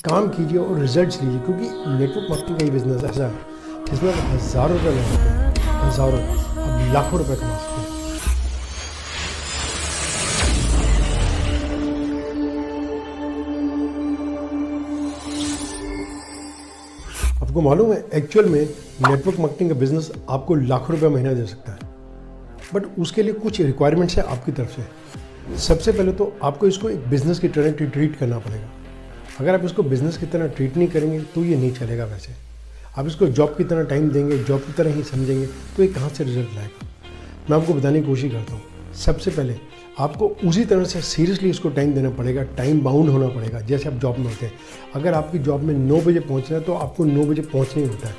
काम कीजिए और रिजल्ट्स लीजिए, क्योंकि नेटवर्क मार्केटिंग का ही बिजनेस ऐसा है जिसमें आप हज़ारों रुपये लगा सकते हैं, हज़ारों, आप लाखों रुपये कमा सकते हैं। आपको मालूम है एक्चुअल में नेटवर्क मार्केटिंग का बिजनेस आपको लाखों रुपये महीना दे सकता है, बट उसके लिए कुछ रिक्वायरमेंट्स है आपकी तरफ से। सबसे पहले तो आपको इसको एक बिज़नेस की तरह ट्रीट करना पड़ेगा। अगर आप इसको बिज़नेस की तरह ट्रीट नहीं करेंगे तो ये नहीं चलेगा। वैसे आप इसको जॉब की तरह टाइम देंगे, जॉब की तरह ही समझेंगे, तो ये कहाँ से रिजल्ट लाएगा। मैं आपको बताने की कोशिश करता हूँ। सबसे पहले आपको उसी तरह से सीरियसली इसको टाइम देना पड़ेगा, टाइम बाउंड होना पड़ेगा, जैसे आप जॉब में होते हैं। अगर आपकी जॉब में 9 बजे पहुँचना है तो आपको 9 बजे पहुँचना ही होता है,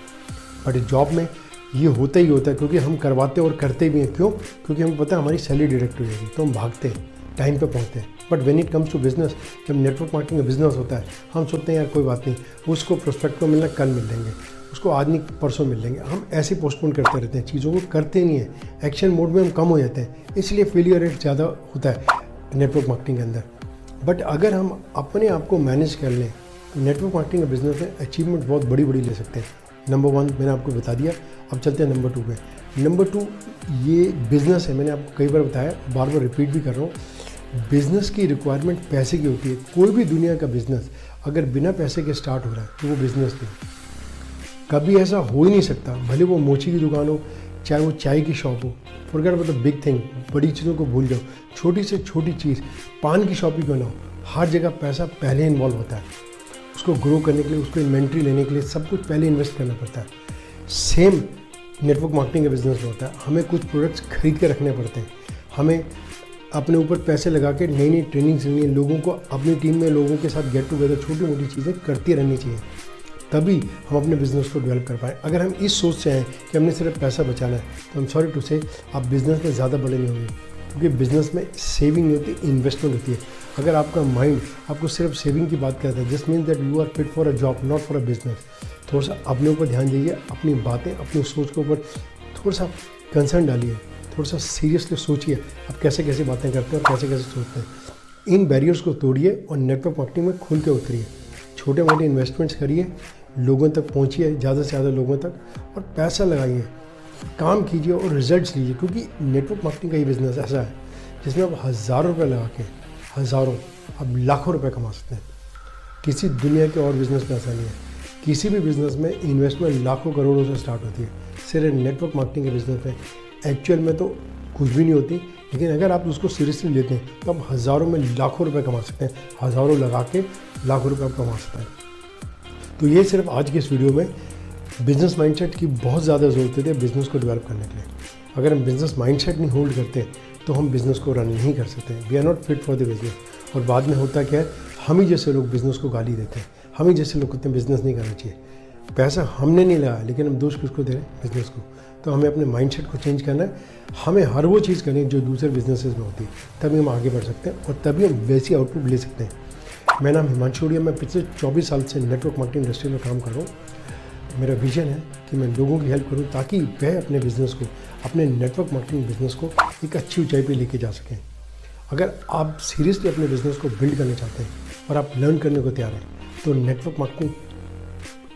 बट जॉब में ये होता ही होता है, क्योंकि हम करवाते और करते भी हैं। क्यों? क्योंकि हमें पता है हमारी सैलरी डायरेक्ट हो जाएगी, तो हम भागते हैं, टाइम पे पहुंचते हैं। But when it comes to business, जब नेटवर्क मार्केटिंग का बिजनेस होता है, हम सोचते हैं यार कोई बात नहीं, उसको प्रोस्पेक्ट को मिलना कल मिल लेंगे, उसको आज नहीं परसों मिल लेंगे। हम ऐसे पोस्टपोन करते रहते हैं, चीज़ों को करते नहीं हैं। एक्शन मोड में हम कम हो जाते हैं, इसलिए फेलियर रेट ज़्यादा होता है नेटवर्क मार्केटिंग के अंदर। बट अगर हम अपने आप को मैनेज कर लें तो नेटवर्क मार्केटिंग का बिजनेस में अचीवमेंट बहुत बड़ी बड़ी ले सकते हैं। नंबर 1 मैंने आपको बता दिया, अब चलते हैं नंबर 2 पे। नंबर 2 ये बिज़नेस है, मैंने आपको कई बार बताया, बार बार रिपीट भी कर रहा हूँ। बिज़नेस की रिक्वायरमेंट पैसे की होती है। कोई भी दुनिया का बिज़नेस अगर बिना पैसे के स्टार्ट हो रहा है तो वो बिज़नेस नहीं। कभी ऐसा हो ही नहीं सकता, भले वो मोची की दुकान हो, चाहे वो चाय की शॉप हो। Forget about the big thing, बड़ी चीज़ों को भूल जाओ। छोटी से छोटी चीज़, पान की शॉप ही क्यों ना हो, हर जगह पैसा पहले इन्वॉल्व होता है। उसको ग्रो करने के लिए, उसको इन्वेंट्री लेने के लिए सब कुछ पहले इन्वेस्ट करना पड़ता है। सेम नेटवर्क मार्केटिंग के बिजनेस में होता है। हमें कुछ प्रोडक्ट्स खरीद के रखने पड़ते हैं, हमें अपने ऊपर पैसे लगा के नई नई ट्रेनिंग लेनी है, लोगों को अपनी टीम में लोगों के साथ गेट टुगेदर, छोटी मोटी चीज़ें करती रहनी चाहिए, तभी हम अपने बिज़नेस को डेवलप कर पाएँ। अगर हम इस सोच से आए कि हमने सिर्फ पैसा बचाना है, तो आई एम सॉरी टू से आप बिज़नेस में ज़्यादा बड़े नहीं होंगे, क्योंकि बिज़नेस में सेविंग नहीं होती, इन्वेस्टमेंट होती है। अगर आपका माइंड आपको सिर्फ सेविंग की बात करता है, this means that you are fit for a job, not for a business. थोड़ा सा अपने ऊपर ध्यान दीजिए, अपनी बातें, अपनी सोच के ऊपर थोड़ा सा कंसर्न डालिए, थोड़ा सा सीरियसली सोचिए आप कैसे कैसे बातें करते हैं और कैसे कैसे सोचते हैं। इन बैरियर्स को तोड़िए और नेटवर्क मार्केटिंग में खुल के उतरिए। छोटे मोटे इन्वेस्टमेंट्स करिए, लोगों तक पहुँचिए, ज़्यादा से ज़्यादा लोगों तक, और पैसा लगाइए, काम कीजिए और रिजल्ट्स लीजिए। क्योंकि नेटवर्क मार्केटिंग का ही बिज़नेस ऐसा है जिसमें आप हज़ारों रुपये लगा के, हज़ारों, आप लाखों रुपये कमा सकते हैं। किसी दुनिया के और बिज़नेस में ऐसा नहीं है। किसी भी बिज़नेस में इन्वेस्टमेंट लाखों करोड़ों से स्टार्ट होती है, सिर्फ नेटवर्क मार्केटिंग के बिज़नेस में एक्चुअल में तो कुछ भी नहीं होती। लेकिन अगर आप उसको सीरियसली लेते हैं तो आप हज़ारों में लाखों रुपये कमा सकते हैं, हज़ारों लगा के लाखों रुपये आप कमा सकते हैं। तो ये सिर्फ आज के इस वीडियो में बिज़नेस माइंडसेट की बहुत ज़्यादा ज़रूरत है बिज़नेस को डेवलप करने के लिए। अगर हम बिज़नेस माइंडसेट नहीं होल्ड करते तो हम बिज़नेस को रन नहीं कर सकते। We are not fit for the business. और बाद में होता क्या है, हम ही जैसे लोग बिज़नेस को गाली देते हैं, हम ही जैसे लोग कहते हैं बिज़नेस नहीं करना चाहिए। पैसा हमने नहीं लगाया, लेकिन हम दोष किसको दे रहे हैं? बिज़नेस को। तो हमें अपने माइंडसेट को चेंज करना है। हमें हर वो चीज़ करनी है जो दूसरे बिजनेसेस में होती है, तभी हम आगे बढ़ सकते हैं और तभी हम वैसी आउटपुट ले सकते हैं। मेरा नाम हिमांशु उड़िया, मैं पिछले 24 साल से नेटवर्क मार्केटिंग इंडस्ट्री में काम कर रहा हूँ। मेरा विजन है कि मैं लोगों की हेल्प करूँ ताकि वह अपने बिज़नेस को, अपने नेटवर्क मार्केटिंग बिज़नेस को एक अच्छी ऊंचाई पे लेके जा सकें। अगर आप सीरियसली अपने बिज़नेस को बिल्ड करना चाहते हैं और आप लर्न करने को तैयार हैं, तो नेटवर्क मार्केटिंग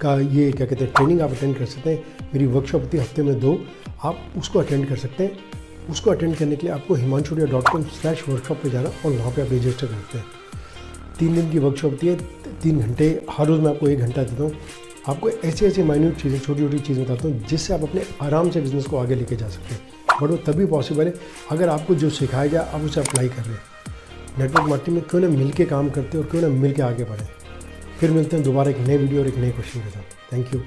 का ये क्या कहते हैं ट्रेनिंग आप अटेंड कर सकते हैं। मेरी वर्कशॉप होती है हफ्ते में 2, आप उसको अटेंड कर सकते हैं। उसको अटेंड करने के लिए आपको himanshuria.com/workshop पे जाना और वहाँ पे आप रजिस्टर करते हैं। 3 दिन की वर्कशॉप होती है, 3 घंटे, हर रोज़ मैं आपको 1 घंटा देता हूँ। आपको ऐसी ऐसी माइन्यूट चीज़ें, छोटी छोटी चीज़ें बताता हूँ जिससे आप अपने आराम से बिज़नेस को आगे लेके जा सकते हैं। बट वो तभी पॉसिबल है अगर आपको जो सिखाया जाए आप उसे अप्लाई कर रहे हैं। नेटवर्क मार्केटिंग में क्यों ना मिल के काम करते और क्यों ना मिल के आगे बढ़ें। फिर मिलते हैं दोबारा एक नए वीडियो और एक नए क्वेश्चन के साथ। Thank you.